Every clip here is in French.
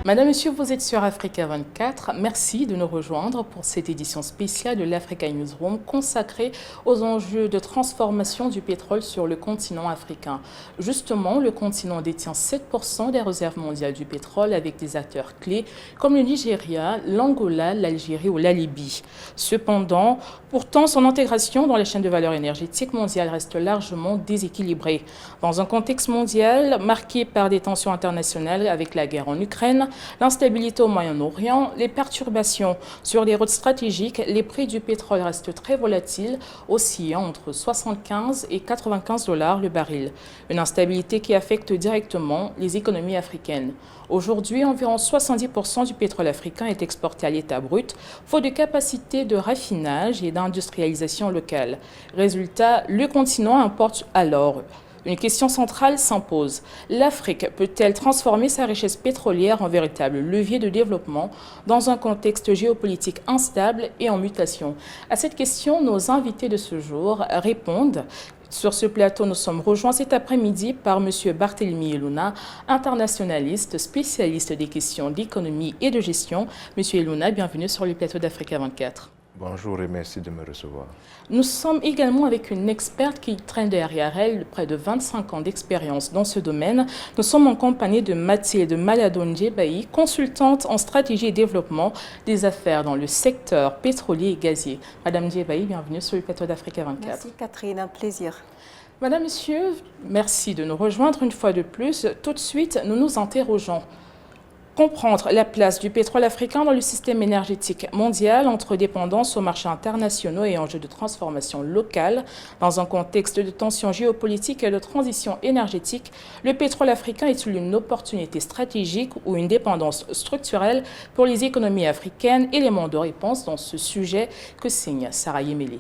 Madame, Monsieur, vous êtes sur Africa 24. Merci de nous rejoindre pour cette édition spéciale de l'Africa Newsroom consacrée aux enjeux de transformation du pétrole sur le continent africain. Justement, le continent détient 7% des réserves mondiales du pétrole avec des acteurs clés comme le Nigeria, l'Angola, l'Algérie ou la Libye. Cependant, pourtant, son intégration dans les chaînes de valeur énergétique mondiale reste largement déséquilibrée. Dans un contexte mondial marqué par des tensions internationales avec la guerre en Ukraine, l'instabilité au Moyen-Orient, les perturbations sur les routes stratégiques, les prix du pétrole restent très volatiles, oscillant entre 75 et 95 $ le baril. Une instabilité qui affecte directement les économies africaines. Aujourd'hui, environ 70% du pétrole africain est exporté à l'état brut, faute de capacité de raffinage et d'industrialisation locale. Résultat, le continent importe alors. Une question centrale s'impose. L'Afrique peut-elle transformer sa richesse pétrolière en véritable levier de développement dans un contexte géopolitique instable et en mutation? À cette question, nos invités de ce jour répondent. Sur ce plateau, nous sommes rejoints cet après-midi par M. Barthélemy Eluna, internationaliste, spécialiste des questions d'économie et de gestion. M. Eluna, bienvenue sur le plateau d'Africa 24. Bonjour et merci de me recevoir. Nous sommes également avec une experte qui traîne derrière elle près de 25 ans d'expérience dans ce domaine. Nous sommes en compagnie de Mathilde Maladon-Djebaï, consultante en stratégie et développement des affaires dans le secteur pétrolier et gazier. Madame Djebaï, bienvenue sur le plateau d'Africa 24. Merci Catherine, un plaisir. Madame, Monsieur, merci de nous rejoindre une fois de plus. Tout de suite, nous nous interrogeons. Comprendre la place du pétrole africain dans le système énergétique mondial entre dépendance aux marchés internationaux et enjeux de transformation locale. Dans un contexte de tensions géopolitiques et de transition énergétique, le pétrole africain est-il une opportunité stratégique ou une dépendance structurelle pour les économies africaines? Élément de réponse dans ce sujet que signe Sarah Yemele.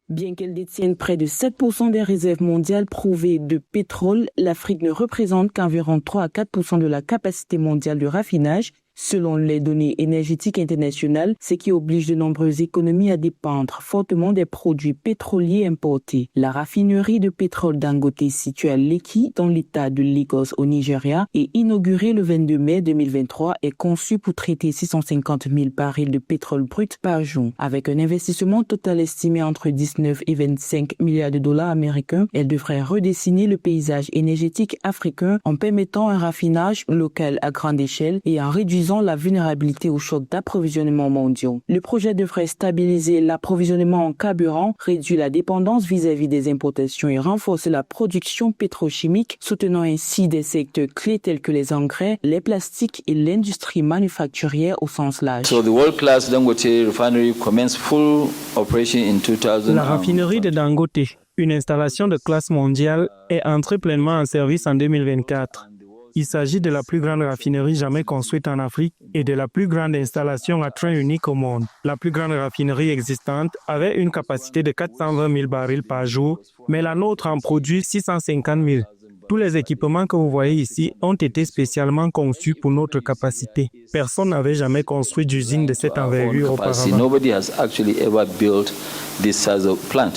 Bien qu'elle détienne près de 7% des réserves mondiales prouvées de pétrole, l'Afrique ne représente qu'environ 3 à 4% de la capacité mondiale de raffinage, selon les données énergétiques internationales, ce qui oblige de nombreuses économies à dépendre fortement des produits pétroliers importés. La raffinerie de pétrole Dangote située à Lekki, dans l'état de Lagos au Nigeria, et inaugurée le 22 mai 2023, est conçue pour traiter 650 000 barils de pétrole brut par jour. Avec un investissement total estimé entre 19 et 25 milliards de dollars américains, elle devrait redessiner le paysage énergétique africain en permettant un raffinage local à grande échelle et en réduisant la vulnérabilité aux chocs d'approvisionnement mondiaux. Le projet devrait stabiliser l'approvisionnement en carburant, réduire la dépendance vis-à-vis des importations et renforcer la production pétrochimique, soutenant ainsi des secteurs clés tels que les engrais, les plastiques et l'industrie manufacturière au sens large. So the world-class Dangote refinery commenced full operation in 2000. La raffinerie de Dangote, une installation de classe mondiale, est entrée pleinement en service en 2024. Il s'agit de la plus grande raffinerie jamais construite en Afrique et de la plus grande installation à train unique au monde. La plus grande raffinerie existante avait une capacité de 420 000 barils par jour, mais la nôtre en produit 650 000. Tous les équipements que vous voyez ici ont été spécialement conçus pour notre capacité. Personne n'avait jamais construit d'usine de cette envergure auparavant. Nobody has actually ever built this size of plant.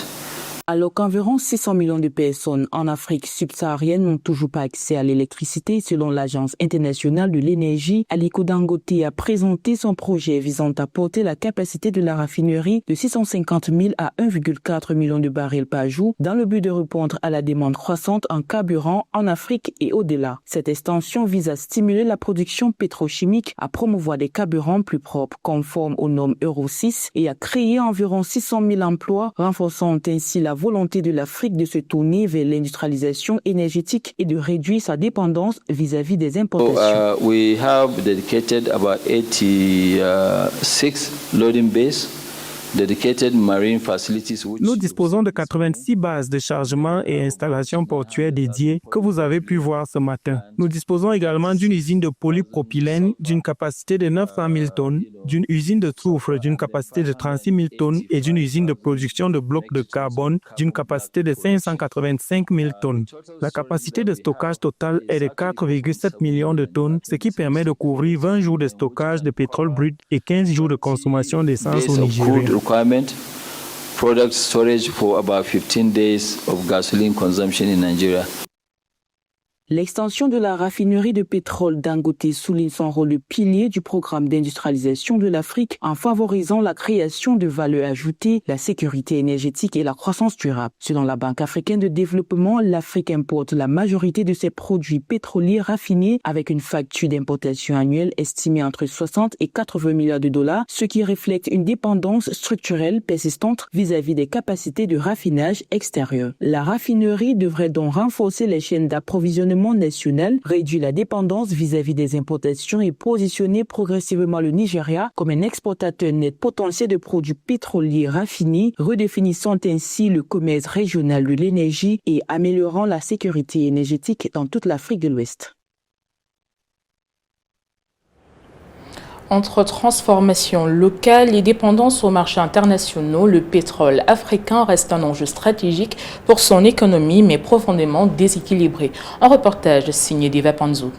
Alors qu'environ 600 millions de personnes en Afrique subsaharienne n'ont toujours pas accès à l'électricité, selon l'Agence internationale de l'énergie, Aliko Dangote a présenté son projet visant à porter la capacité de la raffinerie de 650 000 à 1,4 million de barils par jour dans le but de répondre à la demande croissante en carburant en Afrique et au-delà. Cette extension vise à stimuler la production pétrochimique, à promouvoir des carburants plus propres conformes aux normes Euro 6 et à créer environ 600 000 emplois, renforçant ainsi la volonté de l'Afrique de se tourner vers l'industrialisation énergétique et de réduire sa dépendance vis-à-vis des importations. We have dedicated about 86 loading bays. Nous disposons de 86 bases de chargement et installations portuaires dédiées que vous avez pu voir ce matin. Nous disposons également d'une usine de polypropylène d'une capacité de 900 000 tonnes, d'une usine de soufre d'une capacité de 36 000 tonnes et d'une usine de production de blocs de carbone d'une capacité de 585 000 tonnes. La capacité de stockage totale est de 4,7 millions de tonnes, ce qui permet de couvrir 20 jours de stockage de pétrole brut et 15 jours de consommation d'essence au Nigeria. Requirement product storage for about 15 days of gasoline consumption in Nigeria. L'extension de la raffinerie de pétrole Dangote souligne son rôle de pilier du programme d'industrialisation de l'Afrique en favorisant la création de valeur ajoutée, la sécurité énergétique et la croissance durable. Selon la Banque africaine de développement, l'Afrique importe la majorité de ses produits pétroliers raffinés avec une facture d'importation annuelle estimée entre 60 et 80 milliards de dollars, ce qui reflète une dépendance structurelle persistante vis-à-vis des capacités de raffinage extérieures. La raffinerie devrait donc renforcer les chaînes d'approvisionnement national, réduire la dépendance vis-à-vis des importations et positionner progressivement le Nigeria comme un exportateur net potentiel de produits pétroliers raffinés, redéfinissant ainsi le commerce régional de l'énergie et améliorant la sécurité énergétique dans toute l'Afrique de l'Ouest. Entre transformation locale et dépendance aux marchés internationaux, le pétrole africain reste un enjeu stratégique pour son économie, mais profondément déséquilibré. Un reportage signé d'Eva Panzo.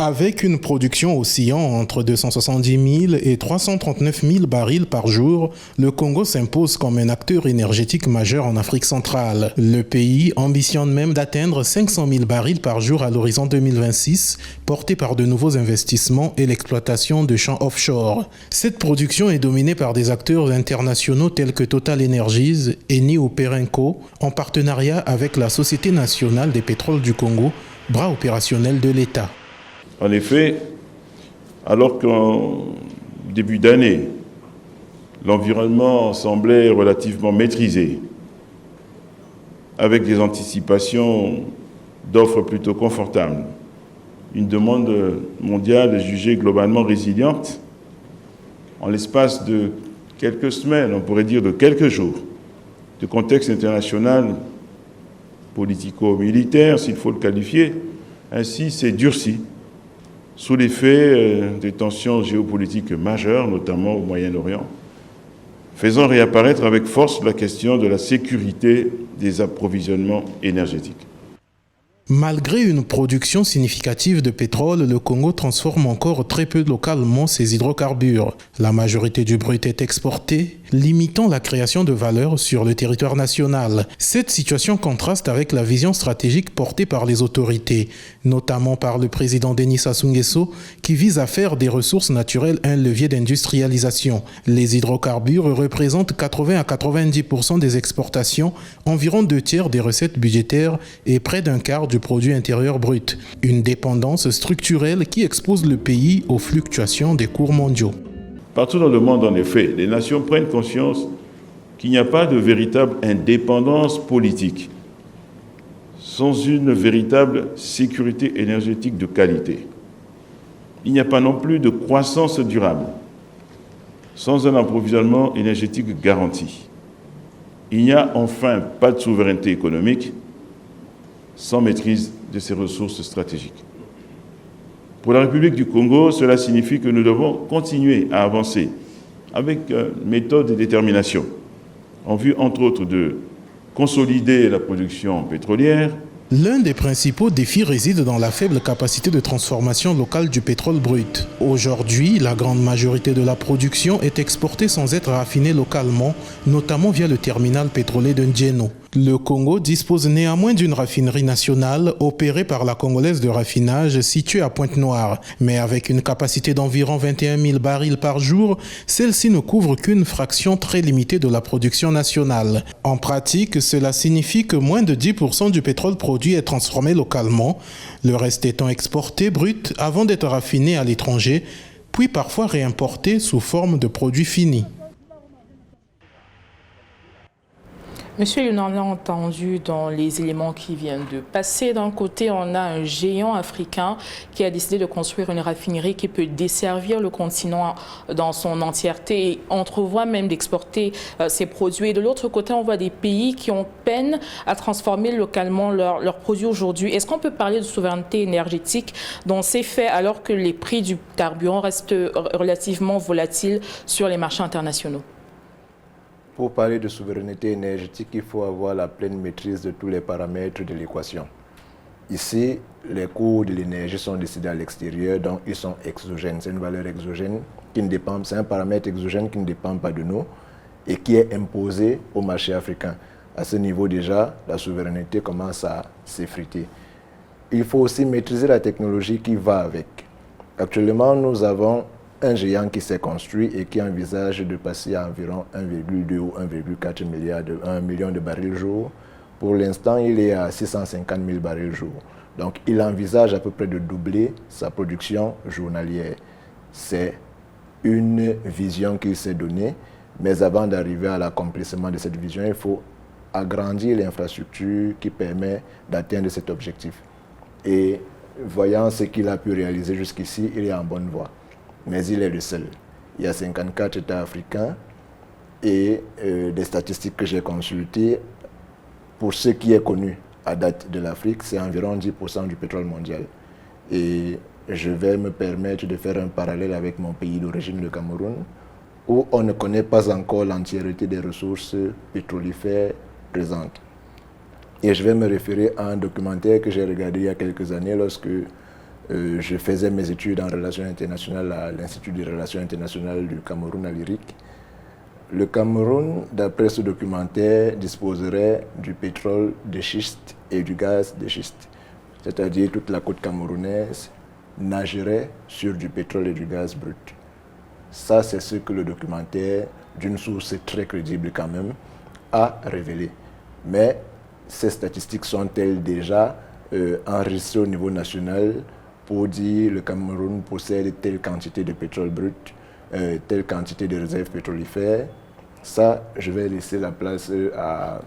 Avec une production oscillant entre 270 000 et 339 000 barils par jour, le Congo s'impose comme un acteur énergétique majeur en Afrique centrale. Le pays ambitionne même d'atteindre 500 000 barils par jour à l'horizon 2026, porté par de nouveaux investissements et l'exploitation de champs offshore. Cette production est dominée par des acteurs internationaux tels que Total Energies et Neo Perenco, en partenariat avec la Société nationale des pétroles du Congo, bras opérationnel de l'État. En effet, alors qu'en début d'année, l'environnement semblait relativement maîtrisé, avec des anticipations d'offres plutôt confortables, une demande mondiale jugée globalement résiliente, en l'espace de quelques semaines, on pourrait dire de quelques jours, le contexte international politico-militaire, s'il faut le qualifier, ainsi s'est durci sous l'effet des tensions géopolitiques majeures, notamment au Moyen-Orient, faisant réapparaître avec force la question de la sécurité des approvisionnements énergétiques. Malgré une production significative de pétrole, le Congo transforme encore très peu localement ses hydrocarbures. La majorité du brut est exportée, limitant la création de valeur sur le territoire national. Cette situation contraste avec la vision stratégique portée par les autorités, notamment par le président Denis Sassou Nguesso, qui vise à faire des ressources naturelles un levier d'industrialisation. Les hydrocarbures représentent 80 à 90% des exportations, environ 2/3 des recettes budgétaires et près d'un quart du produit intérieur brut. Une dépendance structurelle qui expose le pays aux fluctuations des cours mondiaux. Partout dans le monde, en effet, les nations prennent conscience qu'il n'y a pas de véritable indépendance politique sans une véritable sécurité énergétique de qualité. Il n'y a pas non plus de croissance durable sans un approvisionnement énergétique garanti. Il n'y a enfin pas de souveraineté économique sans maîtrise de ses ressources stratégiques. Pour la République du Congo, cela signifie que nous devons continuer à avancer avec méthode et détermination, en vue entre autres de consolider la production pétrolière. L'un des principaux défis réside dans la faible capacité de transformation locale du pétrole brut. Aujourd'hui, la grande majorité de la production est exportée sans être raffinée localement, notamment via le terminal pétrolier de Ndjeno. Le Congo dispose néanmoins d'une raffinerie nationale opérée par la Congolaise de raffinage située à Pointe-Noire. Mais avec une capacité d'environ 21 000 barils par jour, celle-ci ne couvre qu'une fraction très limitée de la production nationale. En pratique, cela signifie que moins de 10% du pétrole produit est transformé localement, le reste étant exporté brut avant d'être raffiné à l'étranger, puis parfois réimporté sous forme de produits finis. Monsieur Léonard, on a entendu dans les éléments qui viennent de passer. D'un côté, on a un géant africain qui a décidé de construire une raffinerie qui peut desservir le continent dans son entièreté et entrevoit même d'exporter ses produits. Et de l'autre côté, on voit des pays qui ont peine à transformer localement leurs produits aujourd'hui. Est-ce qu'on peut parler de souveraineté énergétique dans ces faits alors que les prix du carburant restent relativement volatiles sur les marchés internationaux? Pour parler de souveraineté énergétique, il faut avoir la pleine maîtrise de tous les paramètres de l'équation. Ici, les coûts de l'énergie sont décidés à l'extérieur, donc ils sont exogènes. C'est une valeur exogène qui ne dépend, c'est un paramètre exogène qui ne dépend pas de nous et qui est imposé au marché africain. À ce niveau déjà, la souveraineté commence à s'effriter. Il faut aussi maîtriser la technologie qui va avec. Actuellement, nous avons un géant qui s'est construit et qui envisage de passer à environ 1,2 ou 1,4 million de barils jour. Pour l'instant, il est à 650 000 barils jour. Donc, il envisage à peu près de doubler sa production journalière. C'est une vision qu'il s'est donnée, mais avant d'arriver à l'accomplissement de cette vision, il faut agrandir l'infrastructure qui permet d'atteindre cet objectif. Et voyant ce qu'il a pu réaliser jusqu'ici, il est en bonne voie. Mais il est le seul. Il y a 54 États africains et des statistiques que j'ai consultées, pour ce qui est connu à date de l'Afrique, c'est environ 10% du pétrole mondial. Et je vais me permettre de faire un parallèle avec mon pays d'origine, le Cameroun, où on ne connaît pas encore l'entièreté des ressources pétrolifères présentes. Et je vais me référer à un documentaire que j'ai regardé il y a quelques années lorsque je faisais mes études en relations internationales à l'Institut des relations internationales du Cameroun à l'IRIC. Le Cameroun, d'après ce documentaire, disposerait du pétrole de schiste et du gaz de schiste. C'est-à-dire toute la côte camerounaise nagerait sur du pétrole et du gaz brut. Ça, c'est ce que le documentaire, d'une source très crédible quand même, a révélé. Mais ces statistiques sont-elles déjà enregistrées au niveau national pour dire le Cameroun possède telle quantité de pétrole brut, telle quantité de réserves pétrolifères? Ça, je vais laisser la place à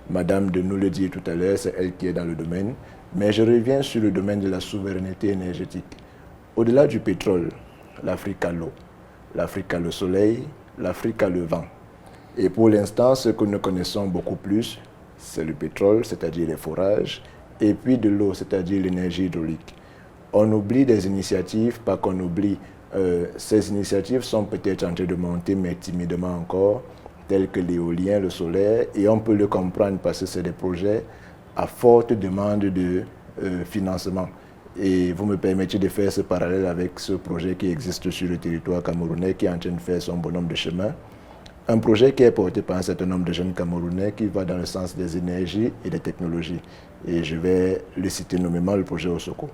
Madame de nous le dire tout à l'heure, c'est elle qui est dans le domaine. Mais je reviens sur le domaine de la souveraineté énergétique. Au-delà du pétrole, l'Afrique a l'eau, l'Afrique a le soleil, l'Afrique a le vent. Et pour l'instant, ce que nous connaissons beaucoup plus, c'est le pétrole, c'est-à-dire les forages, et puis de l'eau, c'est-à-dire l'énergie hydraulique. On oublie des initiatives, pas qu'on oublie. Ces initiatives sont peut-être en train de monter, mais timidement encore, telles que l'éolien, le solaire, et on peut le comprendre parce que c'est des projets à forte demande de financement. Et vous me permettez de faire ce parallèle avec ce projet qui existe sur le territoire camerounais, qui est en train de faire son bonhomme de chemin. Un projet qui est porté par un certain nombre de jeunes Camerounais qui va dans le sens des énergies et des technologies. Et je vais le citer nommément, le projet Osoko.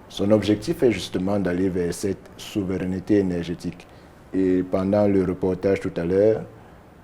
Son objectif est justement d'aller vers cette souveraineté énergétique. Et pendant le reportage tout à l'heure,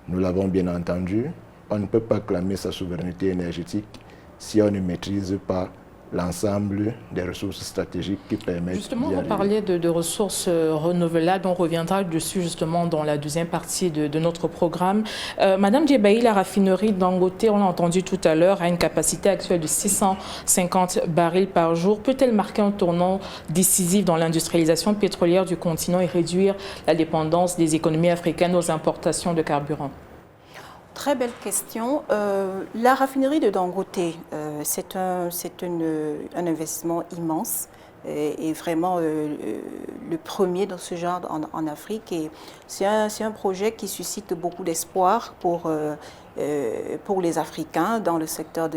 nous l'avons bien entendu, on ne peut pas clamer sa souveraineté énergétique si on ne maîtrise pas l'ensemble des ressources stratégiques qui permettent justement, d'y vous arriver. parliez de ressources renouvelables, on reviendra dessus justement dans la deuxième partie de notre programme. Madame Djebaï, la raffinerie Dangote, on l'a entendu tout à l'heure, a une capacité actuelle de 650 barils par jour. Peut-elle marquer un tournant décisif dans l'industrialisation pétrolière du continent et réduire la dépendance des économies africaines aux importations de carburant? Très belle question. La raffinerie de Dangote, c'est un investissement immense et vraiment le premier dans ce genre en Afrique. Et c'est un projet qui suscite beaucoup d'espoir pour les Africains dans le secteur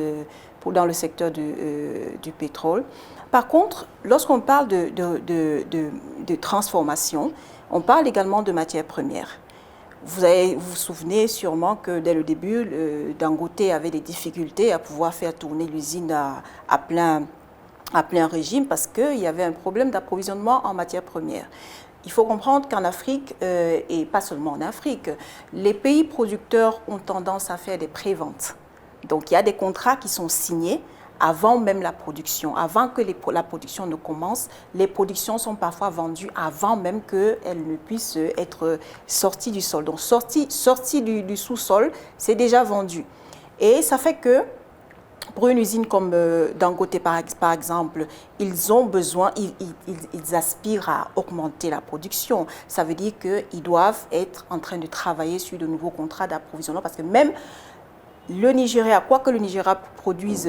du pétrole. Par contre, lorsqu'on parle de transformation, on parle également de matières premières. Vous vous souvenez sûrement que dès le début, Dangote avait des difficultés à pouvoir faire tourner l'usine à plein régime parce qu'il y avait un problème d'approvisionnement en matières premières. Il faut comprendre qu'en Afrique, et pas seulement en Afrique, les pays producteurs ont tendance à faire des préventes. Donc il y a des contrats qui sont signés avant même la production, avant que la production ne commence. Les productions sont parfois vendues avant même qu'elles ne puissent être sorties du sol. Donc sorties du sous-sol, c'est déjà vendu. Et ça fait que pour une usine comme Dangote par exemple, ils ont besoin, ils aspirent à augmenter la production. Ça veut dire qu'ils doivent être en train de travailler sur de nouveaux contrats d'approvisionnement parce que même le Nigeria, quoique le Nigeria produise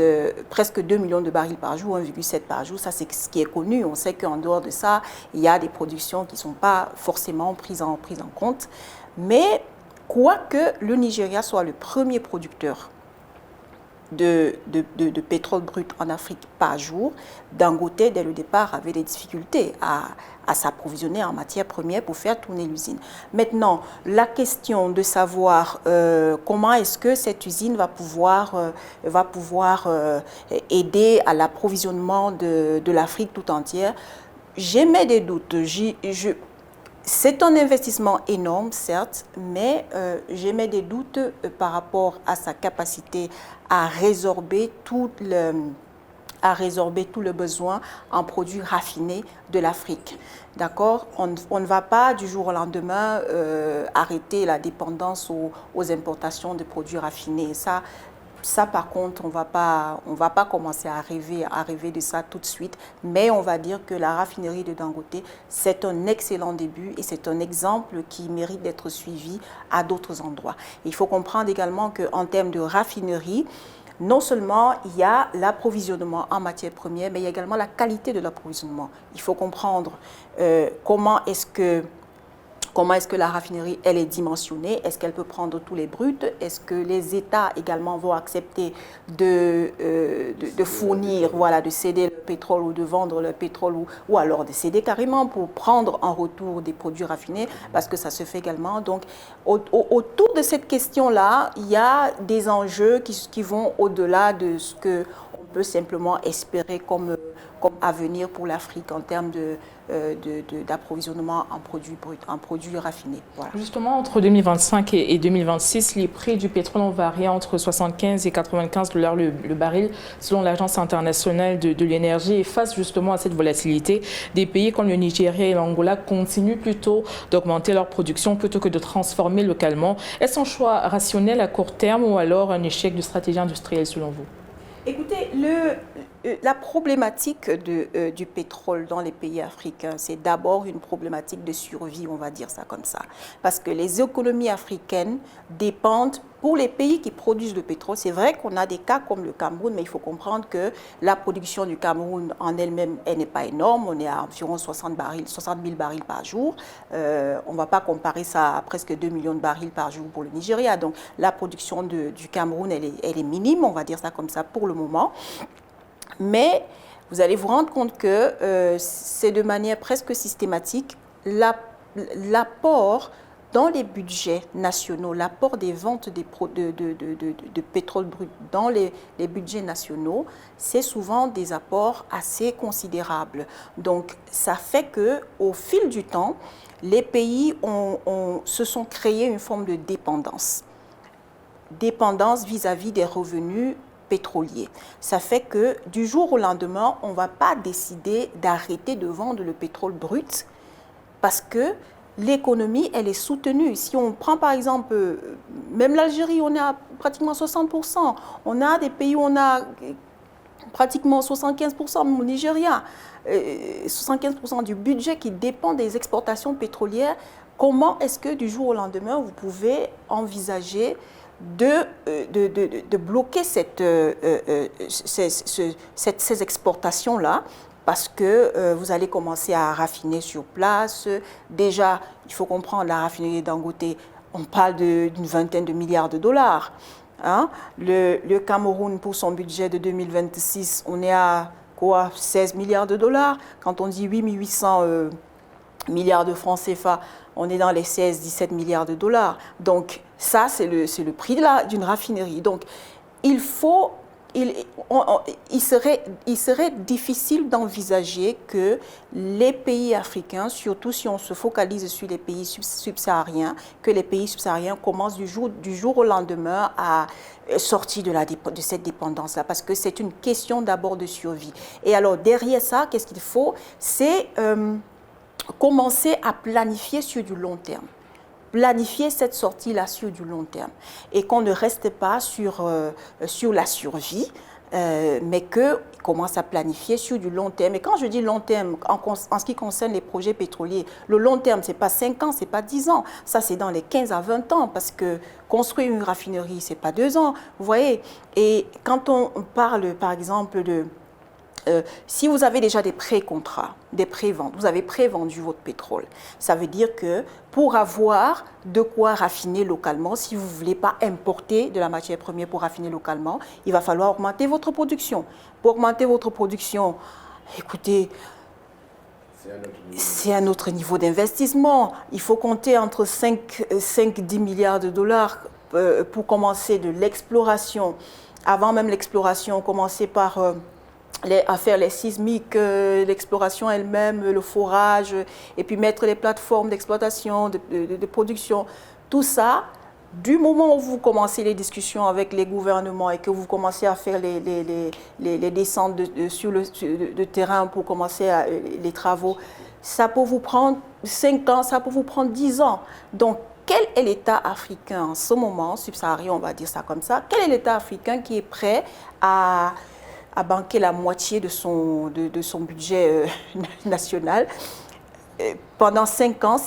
presque 2 millions de barils par jour, 1,7 par jour, ça c'est ce qui est connu. On sait qu'en dehors de ça, il y a des productions qui ne sont pas forcément prises en compte. Mais quoique le Nigeria soit le premier producteur de pétrole brut en Afrique par jour, Dangote, dès le départ, avait des difficultés à s'approvisionner en matières premières pour faire tourner l'usine. Maintenant, la question de savoir comment est-ce que cette usine va pouvoir aider à l'approvisionnement de l'Afrique tout entière, j'émets des doutes. C'est un investissement énorme, certes, mais j'émets des doutes par rapport à sa capacité à résorber tout le besoin en produits raffinés de l'Afrique. D'accord? On ne va pas du jour au lendemain arrêter la dépendance aux importations de produits raffinés. Ça, par contre, on va pas commencer à rêver de ça tout de suite, mais on va dire que la raffinerie de Dangote, c'est un excellent début et c'est un exemple qui mérite d'être suivi à d'autres endroits. Il faut comprendre également qu'en termes de raffinerie, non seulement il y a l'approvisionnement en matières premières, mais il y a également la qualité de l'approvisionnement. Il faut comprendre comment est-ce que la raffinerie, elle est dimensionnée? Est-ce qu'elle peut prendre tous les bruts? Est-ce que les États également vont accepter de fournir, voilà, de céder le pétrole ou de vendre le pétrole ou alors de céder carrément pour prendre en retour des produits raffinés? Parce que ça se fait également. Donc, autour de cette question-là, il y a des enjeux qui vont au-delà de ce qu'on peut simplement espérer comme avenir pour l'Afrique en termes d'approvisionnement en produits bruts, en produits raffinés. Voilà. Justement, entre 2025 et 2026, les prix du pétrole ont varié entre 75 et 95 $ le baril, selon l'Agence internationale de l'énergie. Et face justement à cette volatilité, des pays comme le Nigeria et l'Angola continuent plutôt d'augmenter leur production plutôt que de transformer localement. Est-ce un choix rationnel à court terme ou alors un échec de stratégie industrielle selon vous? Écoutez, la problématique du pétrole dans les pays africains, c'est d'abord une problématique de survie, on va dire ça comme ça. Parce que les économies africaines dépendent, pour les pays qui produisent le pétrole, c'est vrai qu'on a des cas comme le Cameroun, mais il faut comprendre que la production du Cameroun en elle-même, elle n'est pas énorme. On est à environ 60 000 barils par jour. On ne va pas comparer ça à presque 2 millions de barils par jour pour le Nigeria. Donc la production du Cameroun, elle est minime, on va dire ça comme ça pour le moment. Mais vous allez vous rendre compte que c'est de manière presque systématique l'apport dans les budgets nationaux, l'apport des ventes de pétrole brut dans les budgets nationaux, c'est souvent des apports assez considérables. Donc, ça fait qu'au fil du temps, les pays se sont créés une forme de dépendance vis-à-vis des revenus pétroliers. Ça fait que du jour au lendemain, on ne va pas décider d'arrêter de vendre le pétrole brut parce que l'économie, elle est soutenue. Si on prend par exemple, même l'Algérie, on est à pratiquement 60%. On a des pays où on a pratiquement 75%, même au Nigeria, 75% du budget qui dépend des exportations pétrolières. Comment est-ce que du jour au lendemain, vous pouvez envisager de bloquer ces exportations-là? Parce que vous allez commencer à raffiner sur place. Déjà, il faut comprendre, la raffinerie Dangote, on parle d'une vingtaine de milliards de dollars. Hein? Le Cameroun, pour son budget de 2026, on est à quoi? 16 milliards de dollars. Quand on dit 800 milliards de francs CFA, on est dans les 16-17 milliards de dollars. Donc ça, c'est le prix d'une raffinerie. Donc il serait difficile d'envisager que les pays africains, surtout si on se focalise sur les pays subsahariens, que les pays subsahariens commencent du jour au lendemain à sortir de cette dépendance-là, parce que c'est une question d'abord de survie. Et alors derrière ça, qu'est-ce qu'il faut? C'est commencer à planifier sur du long terme. Planifier cette sortie-là sur du long terme et qu'on ne reste pas sur la survie, mais qu'on commence à planifier sur du long terme. Et quand je dis long terme, en ce qui concerne les projets pétroliers, le long terme, ce n'est pas 5 ans, ce n'est pas 10 ans. Ça, c'est dans les 15 à 20 ans, parce que construire une raffinerie, ce n'est pas 2 ans. Vous voyez? Et quand on parle, par exemple, si vous avez déjà des pré-contrats, des pré-ventes, vous avez pré-vendu votre pétrole, ça veut dire que pour avoir de quoi raffiner localement, si vous ne voulez pas importer de la matière première pour raffiner localement, il va falloir augmenter votre production. Pour augmenter votre production, écoutez, c'est un autre niveau d'investissement. Il faut compter entre 5-10 milliards de dollars pour commencer de l'exploration. Avant même l'exploration, commencer par à faire les sismiques, l'exploration elle-même, le forage, et puis mettre les plateformes d'exploitation, de production. Tout ça, du moment où vous commencez les discussions avec les gouvernements et que vous commencez à faire les descentes sur le terrain pour commencer les travaux, ça peut vous prendre 5 ans, ça peut vous prendre 10 ans. Donc, quel est l'État africain en ce moment, subsaharien, on va dire ça comme ça, quel est l'État africain qui est prêt à banquer la moitié de son budget national pendant 5 ans?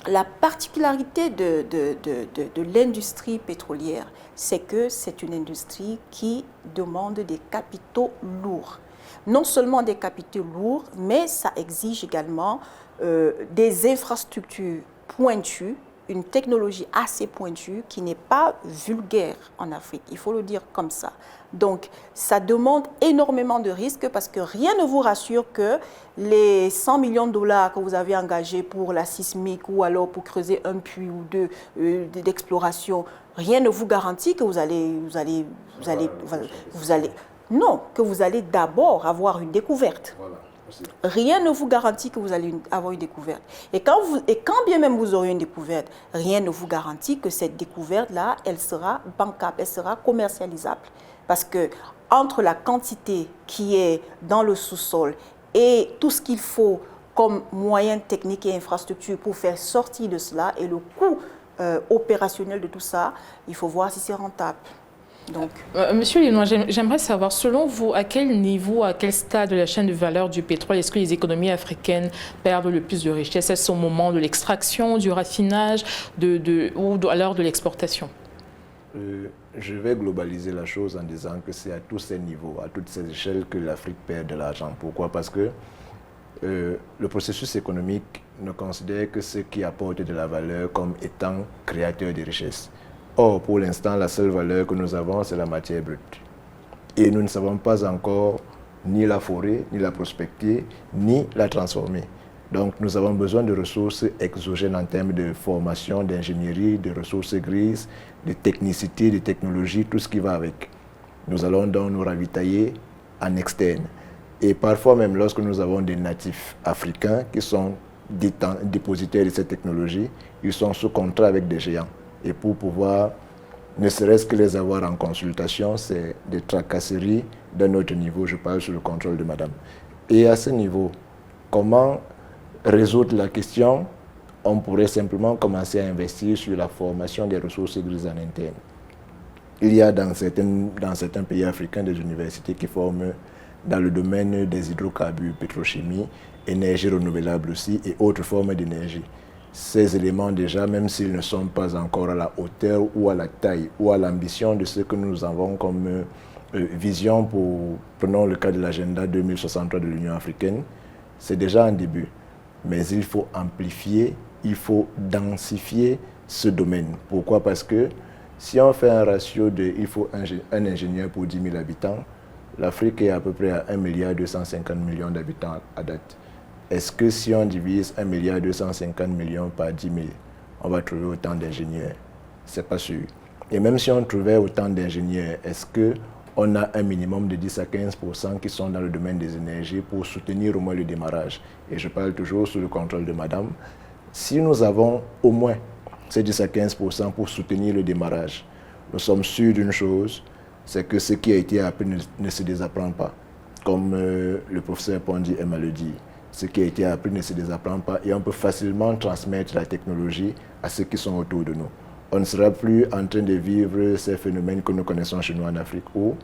La particularité de l'industrie pétrolière, c'est que c'est une industrie qui demande des capitaux lourds. Non seulement des capitaux lourds, mais ça exige également des infrastructures pointues, une technologie assez pointue qui n'est pas vulgaire en Afrique, il faut le dire comme ça. Donc, ça demande énormément de risques parce que rien ne vous rassure que les 100 millions de dollars que vous avez engagés pour la sismique ou alors pour creuser un puits ou deux d'exploration, rien ne vous garantit que vous allez que vous allez d'abord avoir une découverte. Voilà. Rien ne vous garantit que vous allez avoir une découverte. Et quand bien même vous aurez une découverte, rien ne vous garantit que cette découverte-là, elle sera bancable, elle sera commercialisable. Parce que entre la quantité qui est dans le sous-sol et tout ce qu'il faut comme moyens techniques et infrastructures pour faire sortir de cela et le coût opérationnel de tout ça, il faut voir si c'est rentable. Donc, Monsieur Lenoir, j'aimerais savoir, selon vous, à quel niveau, à quel stade de la chaîne de valeur du pétrole est-ce que les économies africaines perdent le plus de richesse? Est-ce au moment de l'extraction, du raffinage ou à l'heure de l'exportation? Je vais globaliser la chose en disant que c'est à tous ces niveaux, à toutes ces échelles que l'Afrique perd de l'argent. Pourquoi? Parce que le processus économique ne considère que ce qui apporte de la valeur comme étant créateur de richesses. Or, pour l'instant, la seule valeur que nous avons, c'est la matière brute. Et nous ne savons pas encore ni la forer, ni la prospecter, ni la transformer. Donc, nous avons besoin de ressources exogènes en termes de formation, d'ingénierie, de ressources grises, de technicité, de technologie, tout ce qui va avec. Nous allons donc nous ravitailler en externe. Et parfois même, lorsque nous avons des natifs africains qui sont dépositaires de cette technologie, ils sont sous contrat avec des géants. Et pour pouvoir, ne serait-ce que les avoir en consultation, c'est des tracasseries d'un autre niveau. Je parle sous le contrôle de madame. Et à ce niveau, comment résoudre la question? On pourrait simplement commencer à investir sur la formation des ressources grises en interne. Il y a dans certains pays africains des universités qui forment dans le domaine des hydrocarbures, pétrochimie, énergie renouvelable aussi et autres formes d'énergie. Ces éléments déjà, même s'ils ne sont pas encore à la hauteur ou à la taille ou à l'ambition de ce que nous avons comme vision pour, prenons le cas de l'agenda 2063 de l'Union africaine, c'est déjà un début. Mais il faut amplifier, il faut densifier ce domaine. Pourquoi? Parce que si on fait un ratio de il faut un ingénieur pour 10 000 habitants, l'Afrique est à peu près à 1,250 milliard d'habitants à date. Est-ce que si on divise 1,250 milliard par 10 000, on va trouver autant d'ingénieurs? Ce n'est pas sûr. Et même si on trouvait autant d'ingénieurs, est-ce qu'on a un minimum de 10 à 15% qui sont dans le domaine des énergies pour soutenir au moins le démarrage? Et je parle toujours sous le contrôle de madame. Si nous avons au moins ces 10 à 15% pour soutenir le démarrage, nous sommes sûrs d'une chose, c'est que ce qui a été appris ne se désapprend pas. Comme le professeur Pondi aime à le dire. Ce qui a été appris ne se désapprend pas et on peut facilement transmettre la technologie à ceux qui sont autour de nous. On ne sera plus en train de vivre ces phénomènes que nous connaissons chez nous en Afrique où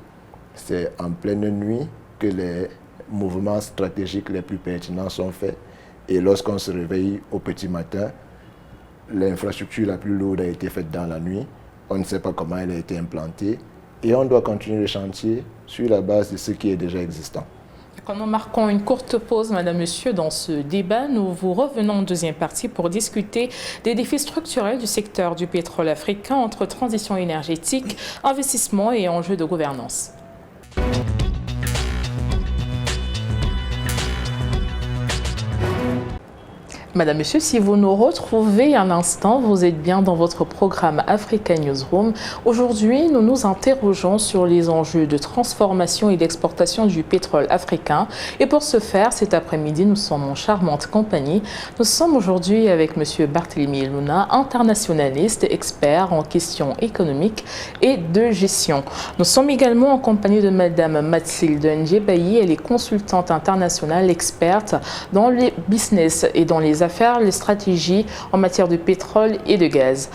c'est en pleine nuit que les mouvements stratégiques les plus pertinents sont faits et lorsqu'on se réveille au petit matin, l'infrastructure la plus lourde a été faite dans la nuit, on ne sait pas comment elle a été implantée et on doit continuer le chantier sur la base de ce qui est déjà existant. Quand nous marquons une courte pause, Madame, Monsieur, dans ce débat, nous vous revenons en deuxième partie pour discuter des défis structurels du secteur du pétrole africain entre transition énergétique, investissement et enjeux de gouvernance. Madame, Monsieur, si vous nous retrouvez un instant, vous êtes bien dans votre programme Africa Newsroom. Aujourd'hui, nous nous interrogeons sur les enjeux de transformation et d'exportation du pétrole africain. Et pour ce faire, cet après-midi, nous sommes en charmante compagnie. Nous sommes aujourd'hui avec Monsieur Barthélemy Eluna, internationaliste, expert en questions économiques et de gestion. Nous sommes également en compagnie de Madame Mathilde Ndjebayi. Elle est consultante internationale, experte dans les business et dans les affaires, les stratégies en matière de pétrole et de gaz.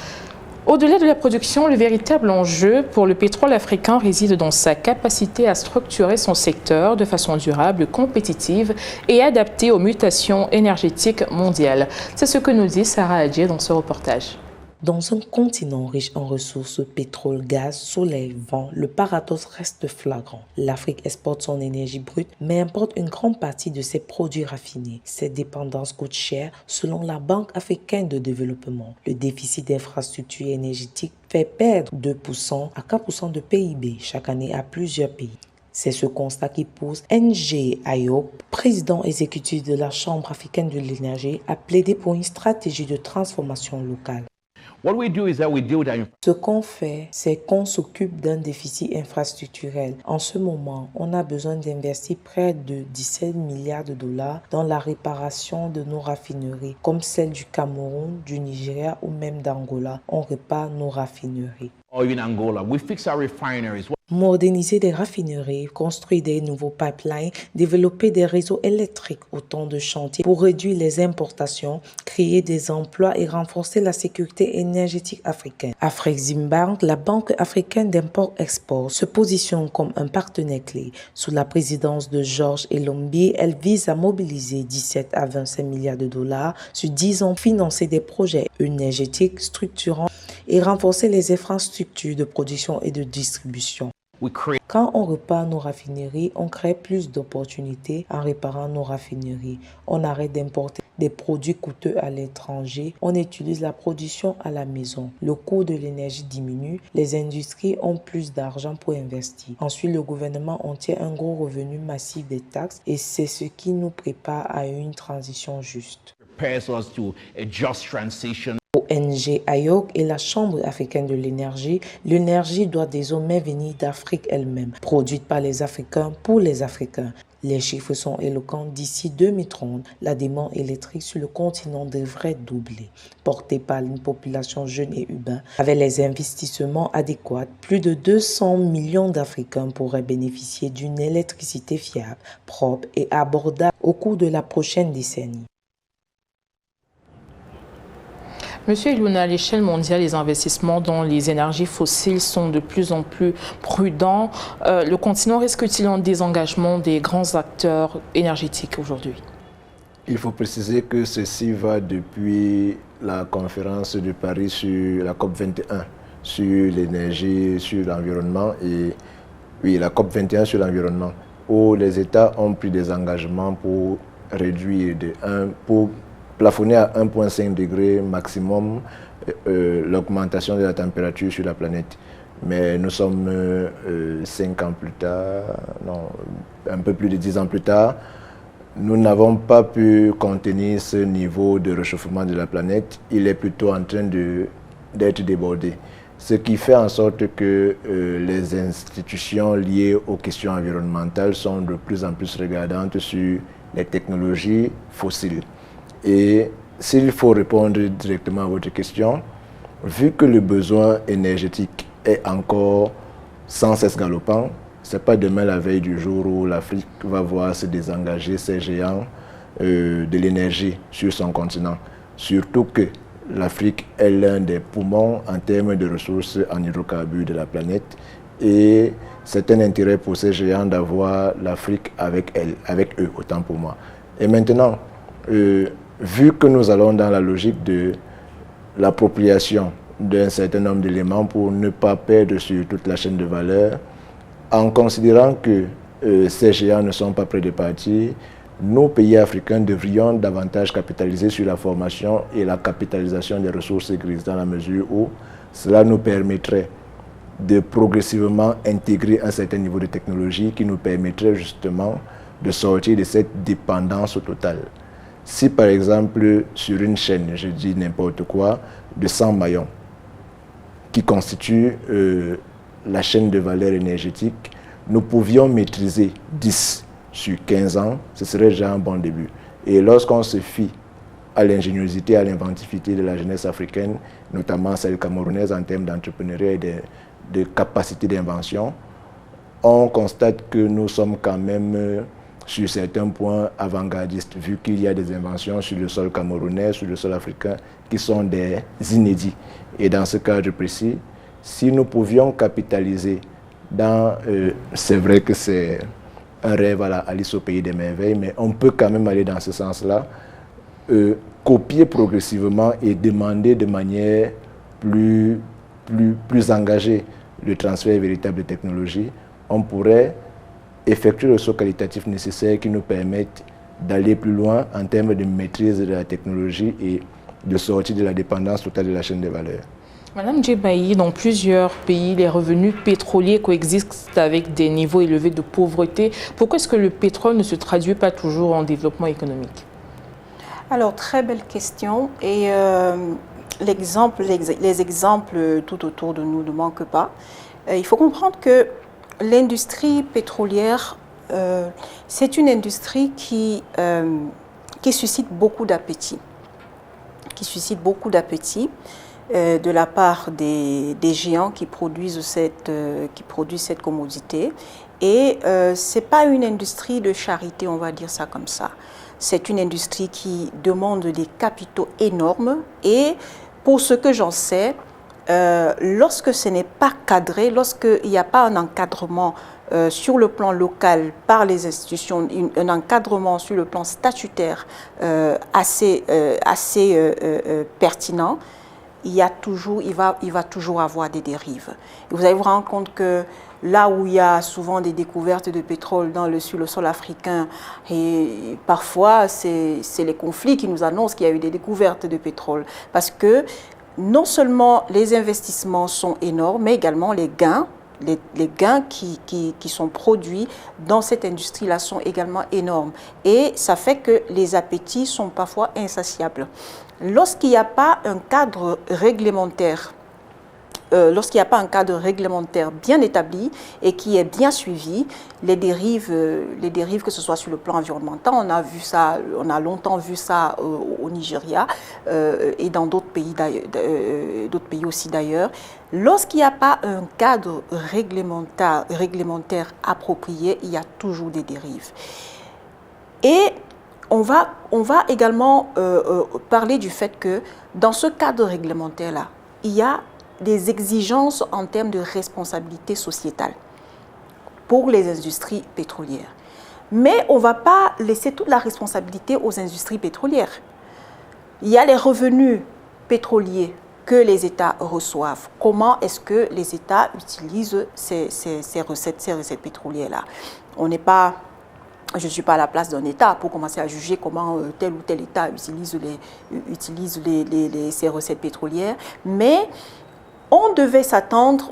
Au-delà de la production, le véritable enjeu pour le pétrole africain réside dans sa capacité à structurer son secteur de façon durable, compétitive et adaptée aux mutations énergétiques mondiales. C'est ce que nous dit Sarah Adjé dans ce reportage. Dans un continent riche en ressources, pétrole, gaz, soleil, vent, le paradoxe reste flagrant. L'Afrique exporte son énergie brute, mais importe une grande partie de ses produits raffinés. Cette dépendance coûte cher, selon la Banque africaine de développement. Le déficit d'infrastructures énergétiques fait perdre 2% à 4% de PIB chaque année à plusieurs pays. C'est ce constat qui pousse NG Ayop, président exécutif de la Chambre africaine de l'énergie, à plaider pour une stratégie de transformation locale. Ce qu'on fait, c'est qu'on s'occupe d'un déficit infrastructurel. En ce moment, on a besoin d'investir près de 17 milliards de dollars dans la réparation de nos raffineries, comme celle du Cameroun, du Nigeria ou même d'Angola. On répare nos raffineries. Moderniser des raffineries, construire des nouveaux pipelines, développer des réseaux électriques, autant de chantiers pour réduire les importations, créer des emplois et renforcer la sécurité énergétique africaine. Afreximbank, la Banque africaine d'import-export, se positionne comme un partenaire clé. Sous la présidence de Georges Elombi, elle vise à mobiliser 17 à 25 milliards de dollars sur 10 ans, financer des projets énergétiques structurants et renforcer les infrastructures de production et de distribution. Quand on répare nos raffineries, on crée plus d'opportunités en réparant nos raffineries. On arrête d'importer des produits coûteux à l'étranger. On utilise la production à la maison. Le coût de l'énergie diminue. Les industries ont plus d'argent pour investir. Ensuite, le gouvernement en tire un gros revenu massif des taxes et c'est ce qui nous prépare à une transition juste. ONG AYOC et la Chambre africaine de l'énergie, l'énergie doit désormais venir d'Afrique elle-même, produite par les Africains pour les Africains. Les chiffres sont éloquents. D'ici 2030, la demande électrique sur le continent devrait doubler. Portée par une population jeune et urbaine, avec les investissements adéquats, plus de 200 millions d'Africains pourraient bénéficier d'une électricité fiable, propre et abordable au cours de la prochaine décennie. Monsieur Eluna, à l'échelle mondiale, les investissements dans les énergies fossiles sont de plus en plus prudents. Le continent risque-t-il un désengagement des grands acteurs énergétiques aujourd'hui? Il faut préciser que ceci va depuis la conférence de Paris sur la COP21 sur l'énergie, sur l'environnement et oui, la COP21 sur l'environnement où les États ont pris des engagements pour réduire pour plafonner à 1,5 degré maximum l'augmentation de la température sur la planète. Mais nous sommes 5 ans plus tard, non, un peu plus de 10 ans plus tard, nous n'avons pas pu contenir ce niveau de réchauffement de la planète. Il est plutôt en train d'être débordé. Ce qui fait en sorte que les institutions liées aux questions environnementales sont de plus en plus regardantes sur les technologies fossiles. Et s'il faut répondre directement à votre question, vu que le besoin énergétique est encore sans cesse galopant, ce n'est pas demain la veille du jour où l'Afrique va voir se désengager ces géants de l'énergie sur son continent. Surtout que l'Afrique est l'un des poumons en termes de ressources en hydrocarbures de la planète et c'est un intérêt pour ces géants d'avoir l'Afrique avec eux, autant pour moi. Et maintenant, vu que nous allons dans la logique de l'appropriation d'un certain nombre d'éléments pour ne pas perdre sur toute la chaîne de valeur, en considérant que ces géants ne sont pas près de partir. Nos pays africains devrions davantage capitaliser sur la formation et la capitalisation des ressources grises, dans la mesure où cela nous permettrait de progressivement intégrer un certain niveau de technologie qui nous permettrait justement de sortir de cette dépendance totale. Si par exemple sur une chaîne, je dis n'importe quoi, de 100 maillons qui constituent la chaîne de valeur énergétique, nous pouvions maîtriser 10 sur 15 ans, ce serait déjà un bon début. Et lorsqu'on se fie à l'ingéniosité, à l'inventivité de la jeunesse africaine, notamment celle camerounaise en termes d'entrepreneuriat et de capacité d'invention, on constate que nous sommes quand même sur certains points avant-gardistes, vu qu'il y a des inventions sur le sol camerounais, sur le sol africain, qui sont des inédits. Et dans ce cadre précis, si nous pouvions capitaliser dans... c'est vrai que c'est un rêve à la Alice au pays des merveilles, mais on peut quand même aller dans ce sens-là, copier progressivement et demander de manière plus engagée le transfert véritable de technologie. On pourrait effectuer le saut qualitatif nécessaire qui nous permette d'aller plus loin en termes de maîtrise de la technologie et de sortir de la dépendance totale de la chaîne de valeur. Madame Djebaï, dans plusieurs pays, les revenus pétroliers coexistent avec des niveaux élevés de pauvreté. Pourquoi est-ce que le pétrole ne se traduit pas toujours en développement économique? Alors, très belle question. Et les exemples tout autour de nous ne manquent pas. Il faut comprendre que l'industrie pétrolière, c'est une industrie qui suscite beaucoup d'appétit. De la part des géants qui produisent cette commodité. Et ce n'est pas une industrie de charité, on va dire ça comme ça. C'est une industrie qui demande des capitaux énormes et pour ce que j'en sais, lorsque ce n'est pas cadré, lorsqu'il n'y a pas un encadrement sur le plan local par les institutions, un encadrement sur le plan statutaire assez pertinent, il va toujours avoir des dérives. Et vous allez vous rendre compte que là où il y a souvent des découvertes de pétrole sur le sol africain, et parfois c'est les conflits qui nous annoncent qu'il y a eu des découvertes de pétrole. Parce que non seulement les investissements sont énormes, mais également les gains. Les gains qui sont produits dans cette industrie-là sont également énormes. Et ça fait que les appétits sont parfois insatiables. Lorsqu'il n'y a pas un cadre réglementaire, bien établi et qui est bien suivi, les dérives que ce soit sur le plan environnemental, on a longtemps vu ça au Nigeria et dans d'autres pays aussi d'ailleurs. Lorsqu'il n'y a pas un cadre réglementaire approprié, il y a toujours des dérives. Et on va également parler du fait que dans ce cadre réglementaire-là, il y a des exigences en termes de responsabilité sociétale pour les industries pétrolières. Mais on ne va pas laisser toute la responsabilité aux industries pétrolières. Il y a les revenus pétroliers que les États reçoivent. Comment est-ce que les États utilisent ces recettes pétrolières-là? Je ne suis pas à la place d'un État pour commencer à juger comment tel ou tel État utilise ces recettes pétrolières, mais on devrait s'attendre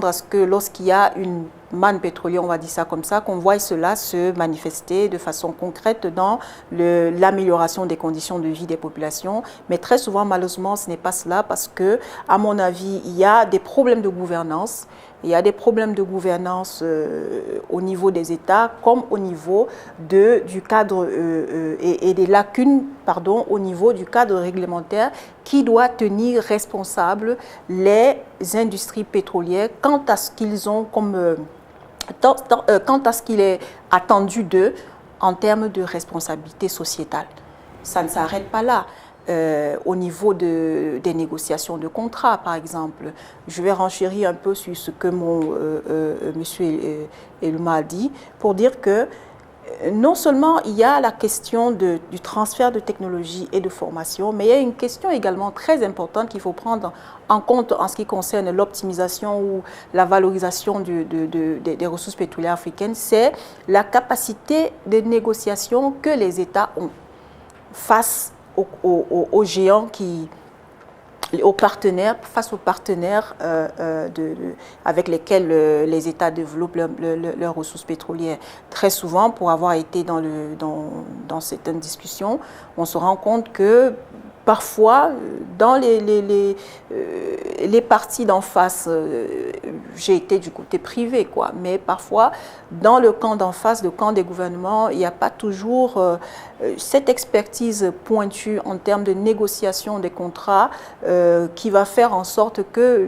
à ce que lorsqu'il y a une manne pétrolière, on va dire ça comme ça, qu'on voit cela se manifester de façon concrète dans l'amélioration des conditions de vie des populations. Mais très souvent, malheureusement, ce n'est pas cela parce que, à mon avis, il y a des problèmes de gouvernance. Il y a des problèmes de gouvernance au niveau des États comme au niveau du cadre et des lacunes au niveau du cadre réglementaire qui doit tenir responsable les industries pétrolières quant à ce qu'ils ont quant à ce qu'il est attendu d'eux en termes de responsabilité sociétale. Ça ne s'arrête pas là. Au niveau des négociations de contrats, par exemple. Je vais renchérir un peu sur ce que monsieur Eluma a dit pour dire que non seulement il y a la question du transfert de technologie et de formation, mais il y a une question également très importante qu'il faut prendre en compte en ce qui concerne l'optimisation ou la valorisation des ressources pétrolières africaines, c'est la capacité de négociation que les États ont face aux géants face aux partenaires avec lesquels les États développent leurs ressources pétrolières. Très souvent, pour avoir été dans certaines discussions, on se rend compte que parfois, dans les parties d'en face, j'ai été du côté privé, quoi, mais parfois, dans le camp d'en face, le camp des gouvernements, il n'y a pas toujours cette expertise pointue en termes de négociation des contrats qui va faire en sorte que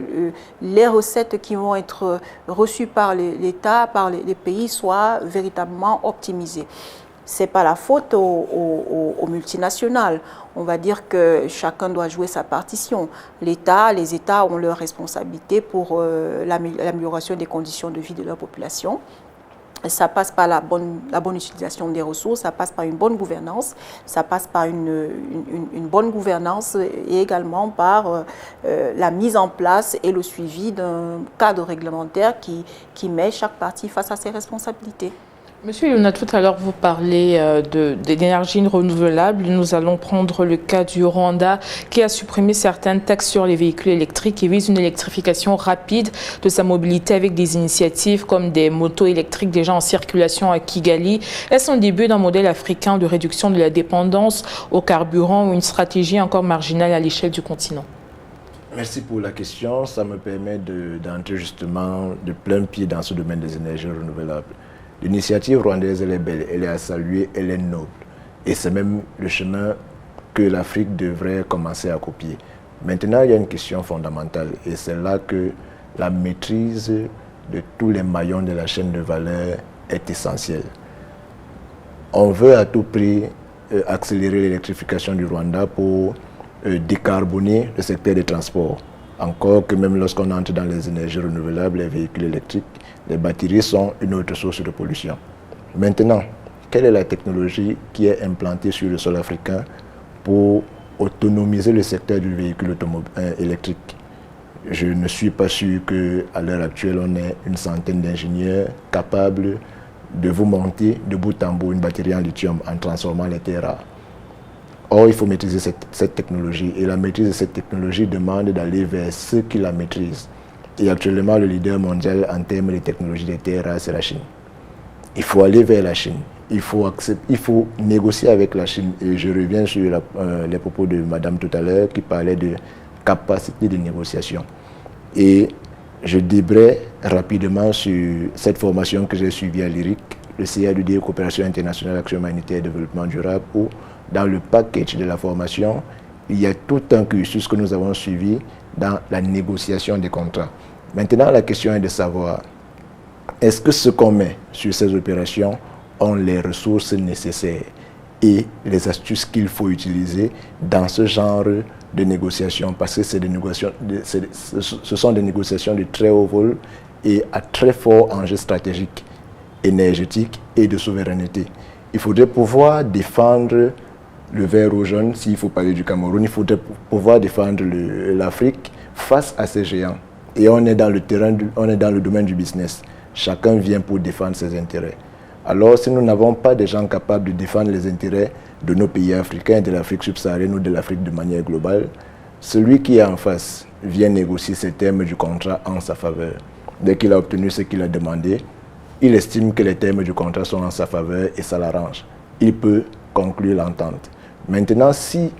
les recettes qui vont être reçues par l'État, par les pays, soient véritablement optimisées. Ce n'est pas la faute aux multinationales. On va dire que chacun doit jouer sa partition. Les États ont leurs responsabilités pour l'amélioration des conditions de vie de leur population. Ça passe par la bonne utilisation des ressources, ça passe par une bonne gouvernance, ça passe par une bonne gouvernance et également par la mise en place et le suivi d'un cadre réglementaire qui met chaque partie face à ses responsabilités. Monsieur Yona, tout à l'heure, vous parlez d'énergie renouvelable. Nous allons prendre le cas du Rwanda qui a supprimé certaines taxes sur les véhicules électriques et vise une électrification rapide de sa mobilité avec des initiatives comme des motos électriques déjà en circulation à Kigali. Est-ce un début d'un modèle africain de réduction de la dépendance au carburant ou une stratégie encore marginale à l'échelle du continent? Merci pour la question. Ça me permet d'entrer justement de plein pied dans ce domaine des énergies renouvelables. L'initiative rwandaise, elle est belle, elle est à saluer, elle est noble. Et c'est même le chemin que l'Afrique devrait commencer à copier. Maintenant, il y a une question fondamentale et c'est là que la maîtrise de tous les maillons de la chaîne de valeur est essentielle. On veut à tout prix accélérer l'électrification du Rwanda pour décarboner le secteur des transports. Encore que même lorsqu'on entre dans les énergies renouvelables, les véhicules électriques, les batteries sont une autre source de pollution. Maintenant, quelle est la technologie qui est implantée sur le sol africain pour autonomiser le secteur du véhicule électrique? Je ne suis pas sûr qu'à l'heure actuelle, on ait une centaine d'ingénieurs capables de vous monter de bout en bout une batterie en lithium en transformant les terres rares. Or, il faut maîtriser cette technologie et la maîtrise de cette technologie demande d'aller vers ceux qui la maîtrisent. Et actuellement, le leader mondial en termes de technologie des terres rares, c'est la Chine. Il faut aller vers la Chine. Il faut négocier avec la Chine. Et je reviens sur les propos de Madame tout à l'heure qui parlait de capacité de négociation. Et je débraye rapidement sur cette formation que j'ai suivie à l'IRIC, le CADD, Coopération internationale, action humanitaire et développement durable, où dans le package de la formation, il y a tout un cursus que nous avons suivi dans la négociation des contrats. Maintenant, la question est de savoir, est-ce que ce qu'on met sur ces opérations ont les ressources nécessaires et les astuces qu'il faut utiliser dans ce genre de négociations, parce que ce sont des négociations de très haut vol et à très fort enjeu stratégique, énergétique et de souveraineté. Il faudrait pouvoir défendre le vert rouge jaune, s'il faut parler du Cameroun, il faudrait pouvoir défendre l'Afrique face à ces géants. Et on est dans le domaine du business. Chacun vient pour défendre ses intérêts. Alors, si nous n'avons pas des gens capables de défendre les intérêts de nos pays africains, de l'Afrique subsaharienne ou de l'Afrique de manière globale, celui qui est en face vient négocier ces termes du contrat en sa faveur. Dès qu'il a obtenu ce qu'il a demandé, il estime que les termes du contrat sont en sa faveur et ça l'arrange. Il peut conclure l'entente. Maintenant, si